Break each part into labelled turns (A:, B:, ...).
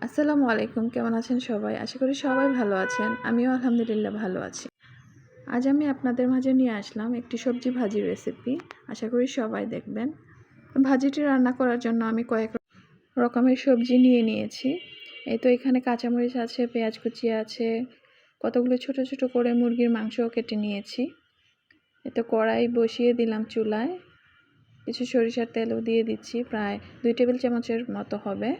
A: আসসালামু আলাইকুম। কেমন আছেন সবাই? আশা করি সবাই ভালো আছেন। আমিও আলহামদুলিল্লাহ ভালো আছি। আজ আমি আপনাদের মাঝে নিয়ে আসলাম একটি সবজি ভাজির রেসিপি। আশা করি সবাই দেখবেন। ভাজিটি রান্না করার জন্য আমি কয়েক রকমের সবজি নিয়ে নিয়েছি। এই তো এখানে কাঁচামরিচ আছে, পেঁয়াজ কুচি আছে, কতগুলো ছোট ছোট করে মুরগির মাংসও কেটে নিয়েছি। এই তো কড়াই বসিয়ে দিলাম চুলায়। কিছু সরিষার তেলও দিয়ে দিচ্ছি, প্রায় 2 টেবিল চামচের মতো হবে।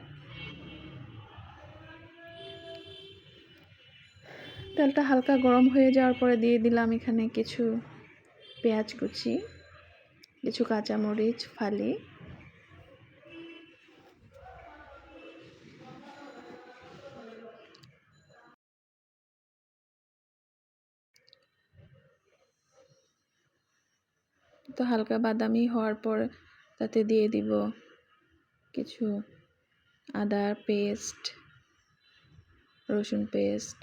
A: তেলটা হালকা গরম হয়ে যাওয়ার পরে দিয়ে দিলাম এখানে কিছু পেঁয়াজ কুচি, কিছু কাঁচামরিচ ফালি, তো হালকা বাদামি হওয়ার পর তাতে দিয়ে দিব কিছু আদা পেস্ট, রসুন পেস্ট,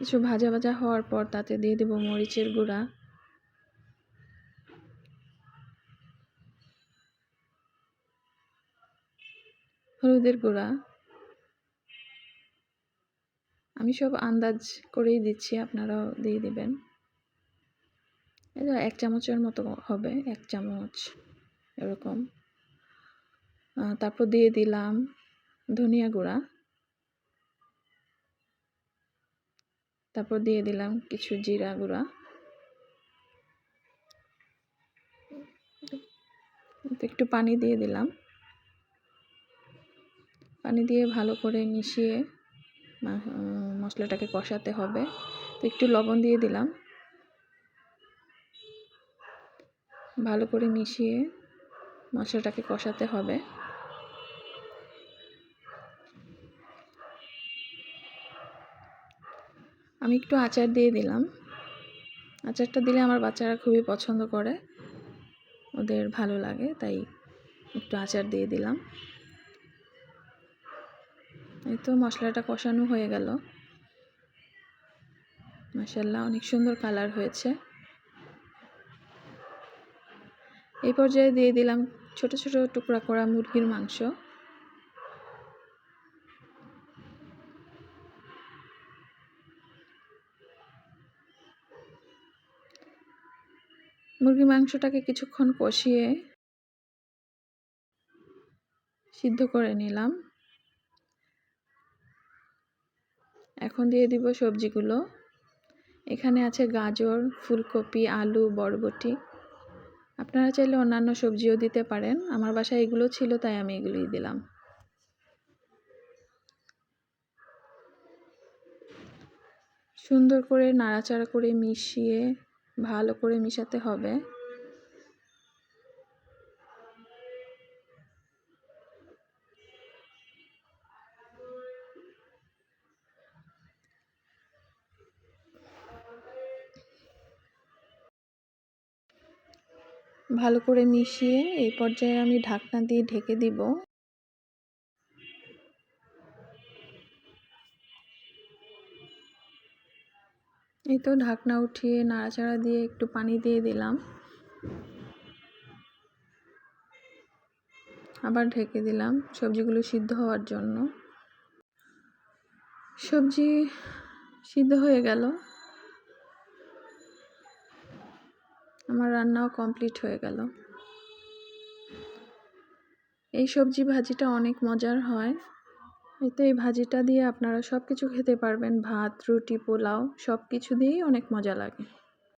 A: কিছু ভাজা ভাজা হওয়ার পর তাতে দিয়ে দেব মরিচের গুঁড়া, হলুদের গুঁড়া। আমি সব আন্দাজ করেই দিচ্ছি, আপনারাও দিয়ে দিবেন। এটা 1 চামচের মতো হবে, 1 চামচ এরকম। তারপর দিয়ে দিলাম ধনিয়া গুঁড়া, তারপর দিয়ে দিলাম কিছু জিরা গুঁড়া, একটু পানি দিয়ে দিলাম। পানি দিয়ে ভালো করে মিশিয়ে মশলাটাকে কষাতে হবে। তো একটু লবণ দিয়ে দিলাম। ভালো করে মিশিয়ে মশলাটাকে কষাতে হবে। আমি একটু আচার দিয়ে দিলাম। আচারটা দিলে আমার বাচ্চারা খুবই পছন্দ করে, ওদের ভালো লাগে, তাই একটু আচার দিয়ে দিলাম। এই তো মশলাটা কষানো হয়ে গেল। মাশাআল্লাহ, অনেক সুন্দর কালার হয়েছে। এই পর্যায়ে দিয়ে দিলাম ছোট ছোট টুকরা করা মুরগির মাংস। মুরগির মাংসটাকে কিছুক্ষণ কষিয়ে সিদ্ধ করে নিলাম। এখন দিয়ে দিব সবজিগুলো। এখানে আছে গাজর, ফুলকপি, আলু, বরবটি। আপনারা চাইলে অন্যান্য সবজিও দিতে পারেন। আমার বাসায় এগুলো ছিল, তাই আমি এগুলোই দিলাম। সুন্দর করে নাড়াচাড়া করে মিশিয়ে ভালো করে মিশাতে হবে। ভালো করে মিশিয়ে এই পর্যায়ে আমি ঢাকনা দিয়ে ঢেকে দিব। এই তো ঢাকনা উঠিয়ে নাড়াচাড়া দিয়ে একটু পানি দিয়ে দিলাম, আবার ঢেকে দিলাম সবজিগুলো সিদ্ধ হওয়ার জন্য। সবজি সিদ্ধ হয়ে গেল, আমার রান্নাও কমপ্লিট হয়ে গেল। এই সবজি ভাজিটা অনেক মজার হয়। এতে এই ভাজিটা দিয়ে আপনারা সব কিছু খেতে পারবেন, ভাত, রুটি, পোলাও সব কিছু দিয়েই অনেক মজা লাগে।